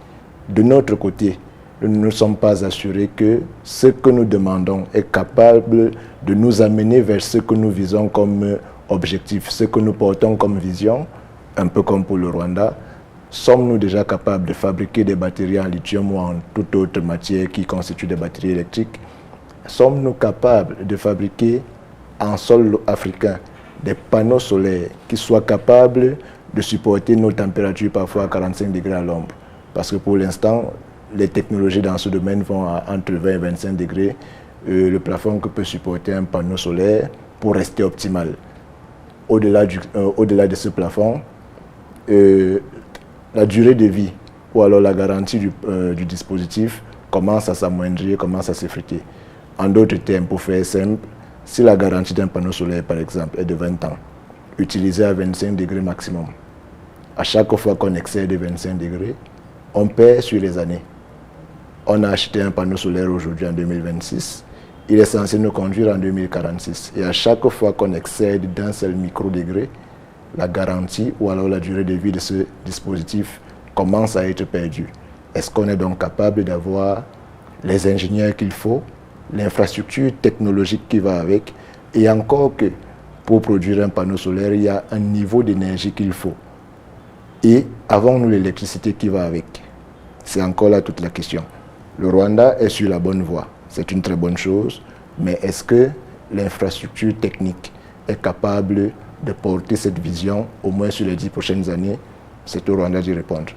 de notre côté, nous ne sommes pas assurés que ce que nous demandons est capable de nous amener vers ce que nous visons comme objectif, ce que nous portons comme vision, un peu comme pour le Rwanda, sommes-nous déjà capables de fabriquer des batteries en lithium ou en toute autre matière qui constitue des batteries électriques? Sommes-nous capables de fabriquer en sol africain des panneaux solaires qui soient capables de supporter nos températures parfois à 45 degrés à l'ombre? Parce que pour l'instant, les technologies dans ce domaine vont entre 20 et 25 degrés. Le plafond que peut supporter un panneau solaire pour rester optimal. au-delà de ce plafond, la durée de vie ou alors la garantie du dispositif commence à s'amoindrir, commence à s'effriter. En d'autres termes, pour faire simple, si la garantie d'un panneau solaire, par exemple, est de 20 ans, utilisé à 25 degrés maximum, à chaque fois qu'on excède de 25 degrés, on perd sur les années. On a acheté un panneau solaire aujourd'hui en 2026, il est censé nous conduire en 2046. Et à chaque fois qu'on excède d'un seul micro-degré, la garantie ou alors la durée de vie de ce dispositif commence à être perdue. Est-ce qu'on est donc capable d'avoir les ingénieurs qu'il faut, l'infrastructure technologique qui va avec, et encore que pour produire un panneau solaire, il y a un niveau d'énergie qu'il faut. Et avons-nous l'électricité qui va avec? C'est encore là toute la question. Le Rwanda est sur la bonne voie, c'est une très bonne chose, mais est-ce que l'infrastructure technique est capable de porter cette vision au moins sur les 10 prochaines années? C'est au Rwanda d'y répondre.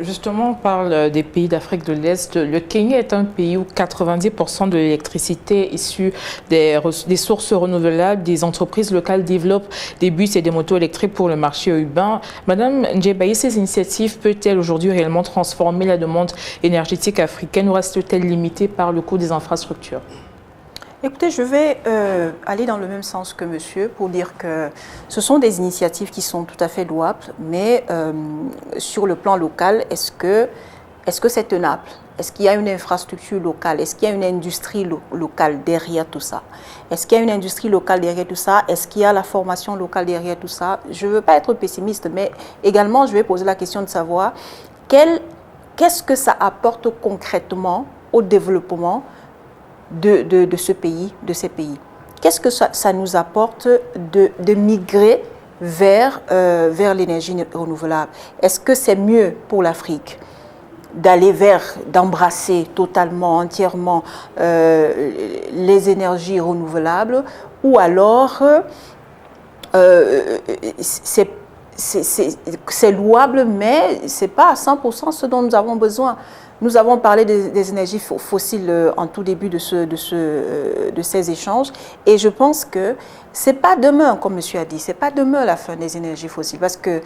Justement, on parle des pays d'Afrique de l'Est. Le Kenya est un pays où 90% de l'électricité est issue des sources renouvelables. Des entreprises locales développent des bus et des motos électriques pour le marché urbain. Madame Ndjebaye, ces initiatives peuvent-elles aujourd'hui réellement transformer la demande énergétique africaine ou reste-t-elle limitée par le coût des infrastructures? Écoutez, je vais aller dans le même sens que monsieur pour dire que ce sont des initiatives qui sont tout à fait louables, mais sur le plan local, est-ce que c'est tenable? Est-ce qu'il y a une infrastructure locale? Est-ce qu'il y a une industrie locale derrière tout ça? Est-ce qu'il y a une industrie locale derrière tout ça? Est-ce qu'il y a la formation locale derrière tout ça? Je ne veux pas être pessimiste, mais également, je vais poser la question de savoir qu'est-ce que ça apporte concrètement au développement de ce pays, de ces pays. Qu'est-ce que ça nous apporte de migrer vers l'énergie renouvelable? Est-ce que c'est mieux pour l'Afrique d'embrasser totalement, entièrement les énergies renouvelables, ou alors c'est louable, mais ce n'est pas à 100% ce dont nous avons besoin. Nous avons parlé des énergies fossiles en tout début de ces échanges, et je pense que ce n'est pas demain, comme monsieur a dit, ce n'est pas demain la fin des énergies fossiles, parce que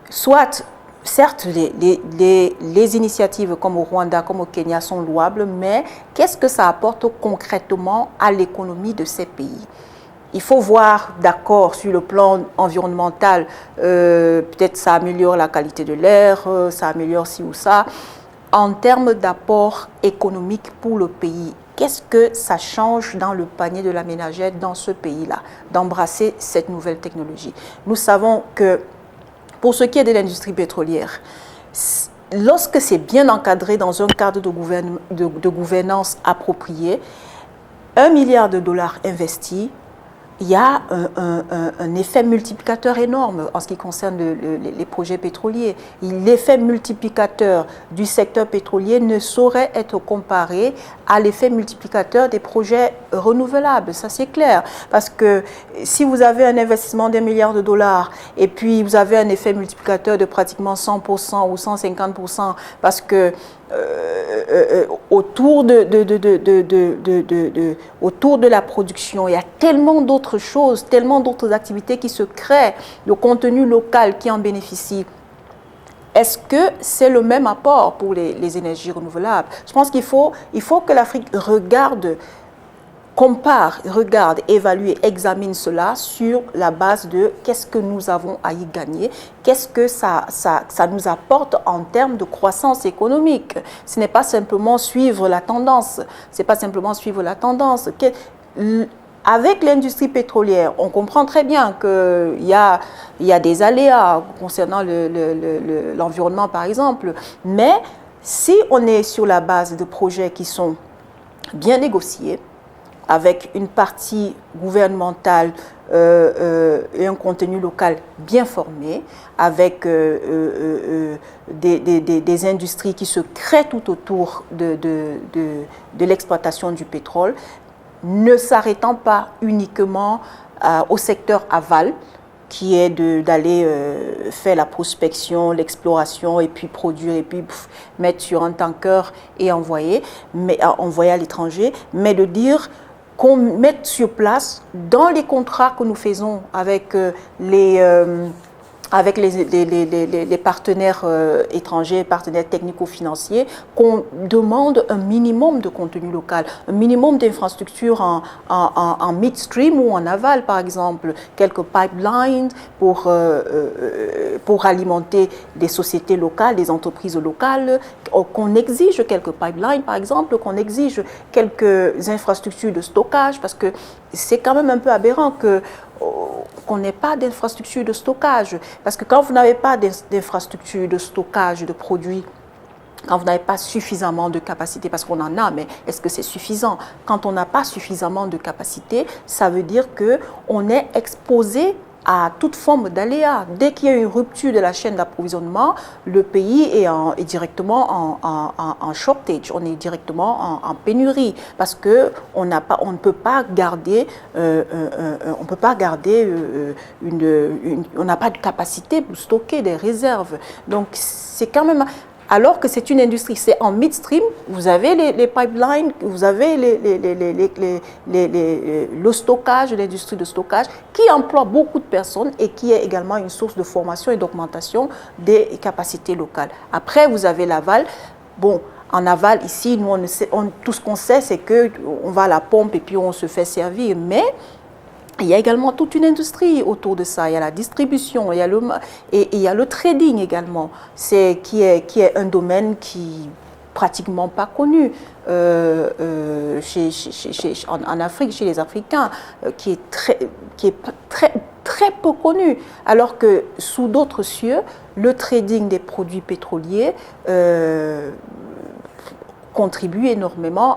certes, les initiatives comme au Rwanda, comme au Kenya sont louables, mais qu'est-ce que ça apporte concrètement à l'économie de ces pays? Il faut voir, d'accord, sur le plan environnemental, peut-être ça améliore la qualité de l'air, ça améliore ci ou ça. En termes d'apport économique pour le pays, qu'est-ce que ça change dans le panier de la ménagère dans ce pays-là, d'embrasser cette nouvelle technologie? Nous savons que pour ce qui est de l'industrie pétrolière, lorsque c'est bien encadré dans un cadre de gouvernance approprié, $1 milliard investis, il y a un effet multiplicateur énorme en ce qui concerne les projets pétroliers. L'effet multiplicateur du secteur pétrolier ne saurait être comparé à l'effet multiplicateur des projets renouvelables, ça c'est clair. Parce que si vous avez un investissement d'$1 milliard et puis vous avez un effet multiplicateur de pratiquement 100% ou 150%, parce que autour de la production, il y a tellement d'autres choses, tellement d'autres activités qui se créent, le contenu local qui en bénéficie. Est-ce que c'est le même apport pour les énergies renouvelables? Je pense qu'il faut que l'Afrique regarde, évalue, examine cela sur la base de qu'est-ce que nous avons à y gagner, qu'est-ce que ça nous apporte en termes de croissance économique. Ce n'est pas simplement suivre la tendance. Avec l'industrie pétrolière, on comprend très bien qu'il y a des aléas concernant l'environnement, par exemple. Mais si on est sur la base de projets qui sont bien négociés, avec une partie gouvernementale et un contenu local bien formé, avec des industries qui se créent tout autour de l'exploitation du pétrole, ne s'arrêtant pas uniquement au secteur aval, qui est d'aller faire la prospection, l'exploration, et puis produire, et puis mettre sur un tanker et envoyer à l'étranger, mais de dire qu'on mette sur place dans les contrats que nous faisons avec les partenaires étrangers, partenaires technico-financiers, qu'on demande un minimum de contenu local, un minimum d'infrastructures en midstream ou en aval, par exemple, quelques pipelines pour alimenter des sociétés locales, des entreprises locales, qu'on exige quelques pipelines, par exemple, qu'on exige quelques infrastructures de stockage, parce que c'est quand même un peu aberrant qu'on n'ait pas d'infrastructure de stockage. Parce que quand vous n'avez pas d'infrastructure de stockage de produits, quand vous n'avez pas suffisamment de capacité, parce qu'on en a, mais est-ce que c'est suffisant? Quand on n'a pas suffisamment de capacité, ça veut dire qu'on est exposé à toute forme d'aléa. Dès qu'il y a une rupture de la chaîne d'approvisionnement, le pays est directement en shortage, on est directement en pénurie, parce qu'on ne peut pas garder, on n'a pas de capacité pour stocker des réserves. Donc c'est quand même... Alors que c'est une industrie, c'est en midstream, vous avez les pipelines, vous avez le stockage, l'industrie de stockage, qui emploie beaucoup de personnes et qui est également une source de formation et d'augmentation des capacités locales. Après, vous avez l'aval. Bon, en aval, ici, nous, tout ce qu'on sait, c'est qu'on va à la pompe et puis on se fait servir. Mais il y a également toute une industrie autour de ça. Il y a la distribution, il y a le trading également, qui est un domaine qui pratiquement pas connu en Afrique, chez les Africains, qui est très peu connu. Alors que sous d'autres cieux, le trading des produits pétroliers contribue énormément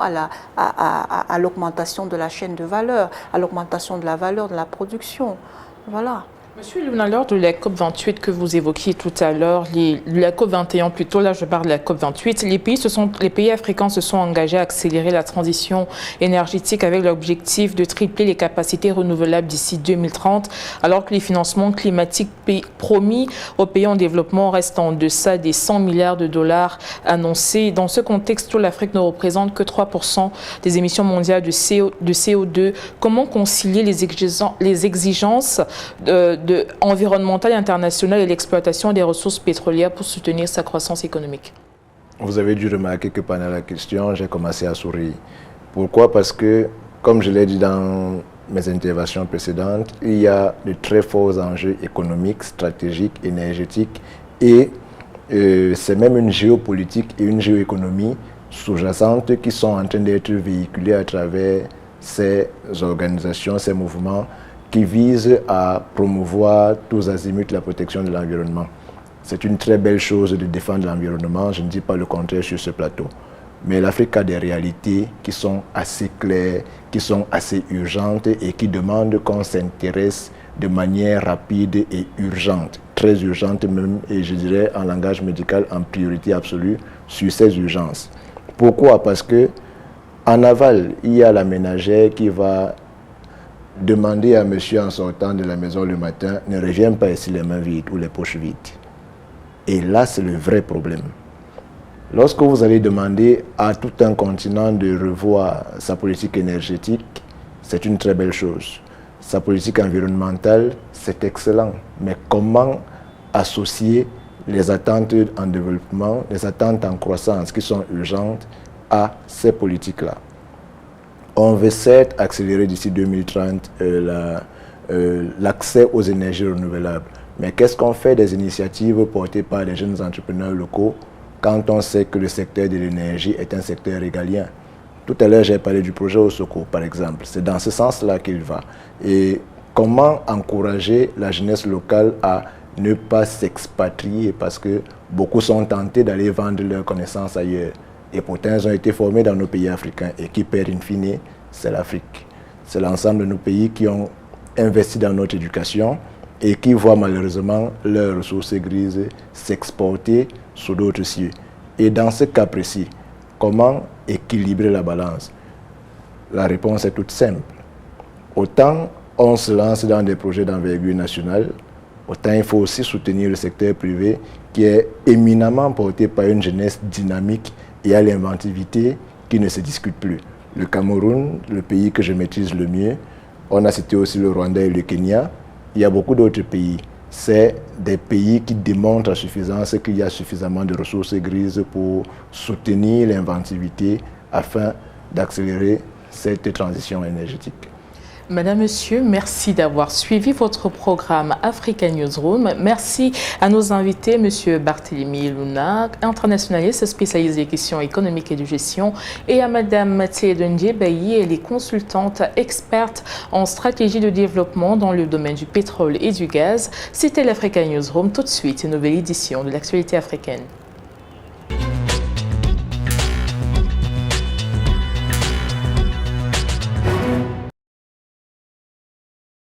à l'augmentation de la chaîne de valeur, à l'augmentation de la valeur de la production. Voilà. Monsieur Luna, lors de la COP28 que vous évoquiez tout à l'heure, la COP21 plutôt, là je parle de la COP28, les pays africains se sont engagés à accélérer la transition énergétique avec l'objectif de tripler les capacités renouvelables d'ici 2030, alors que les financements climatiques promis aux pays en développement restent en deçà des 100 milliards de dollars annoncés. Dans ce contexte où l'Afrique ne représente que 3% des émissions mondiales de CO2, comment concilier les exigences environnementale et internationale et l'exploitation des ressources pétrolières pour soutenir sa croissance économique? Vous avez dû remarquer que pendant la question, j'ai commencé à sourire. Pourquoi? Parce que, comme je l'ai dit dans mes interventions précédentes, il y a de très forts enjeux économiques, stratégiques, énergétiques et c'est même une géopolitique et une géoéconomie sous-jacentes qui sont en train d'être véhiculées à travers ces organisations, ces mouvements qui vise à promouvoir tous azimuts la protection de l'environnement. C'est une très belle chose de défendre l'environnement, je ne dis pas le contraire sur ce plateau. Mais l'Afrique a des réalités qui sont assez claires, qui sont assez urgentes et qui demandent qu'on s'intéresse de manière rapide et urgente, très urgente même, et je dirais en langage médical en priorité absolue sur ces urgences. Pourquoi? Parce que en aval, il y a la ménagère qui va demander à monsieur en sortant de la maison le matin, ne reviens pas ici les mains vides ou les poches vides. Et là, c'est le vrai problème. Lorsque vous allez demander à tout un continent de revoir sa politique énergétique, c'est une très belle chose. Sa politique environnementale, c'est excellent. Mais comment associer les attentes en développement, les attentes en croissance qui sont urgentes à ces politiques-là? On veut certes accélérer d'ici 2030 l'accès aux énergies renouvelables. Mais qu'est-ce qu'on fait des initiatives portées par des jeunes entrepreneurs locaux quand on sait que le secteur de l'énergie est un secteur régalien? Tout à l'heure, j'ai parlé du projet Osoko, par exemple. C'est dans ce sens-là qu'il va. Et comment encourager la jeunesse locale à ne pas s'expatrier parce que beaucoup sont tentés d'aller vendre leurs connaissances ailleurs. Et pourtant, ils ont été formés dans nos pays africains. Et qui perd in fine, c'est l'Afrique. C'est l'ensemble de nos pays qui ont investi dans notre éducation et qui voient malheureusement leurs ressources grises s'exporter sur d'autres cieux. Et dans ce cas précis, comment équilibrer la balance? La réponse est toute simple. Autant on se lance dans des projets d'envergure nationale, autant il faut aussi soutenir le secteur privé qui est éminemment porté par une jeunesse dynamique et à l'inventivité qui ne se discute plus. le Cameroun, le pays que je maîtrise le mieux. On a cité aussi le Rwanda et le Kenya. Il y a beaucoup d'autres pays. C'est des pays qui démontrent à suffisance qu'il y a suffisamment de ressources grises pour soutenir l'inventivité afin d'accélérer cette transition énergétique. Madame, Monsieur, merci d'avoir suivi votre programme Africa Newsroom. Merci à nos invités, Monsieur Barthélemy Luna, internationaliste spécialisé des questions économiques et de gestion, et à Madame Mathilde Ndjebayi, elle est consultante experte en stratégie de développement dans le domaine du pétrole et du gaz. C'était l'Africa Newsroom. Tout de suite, une nouvelle édition de l'actualité africaine.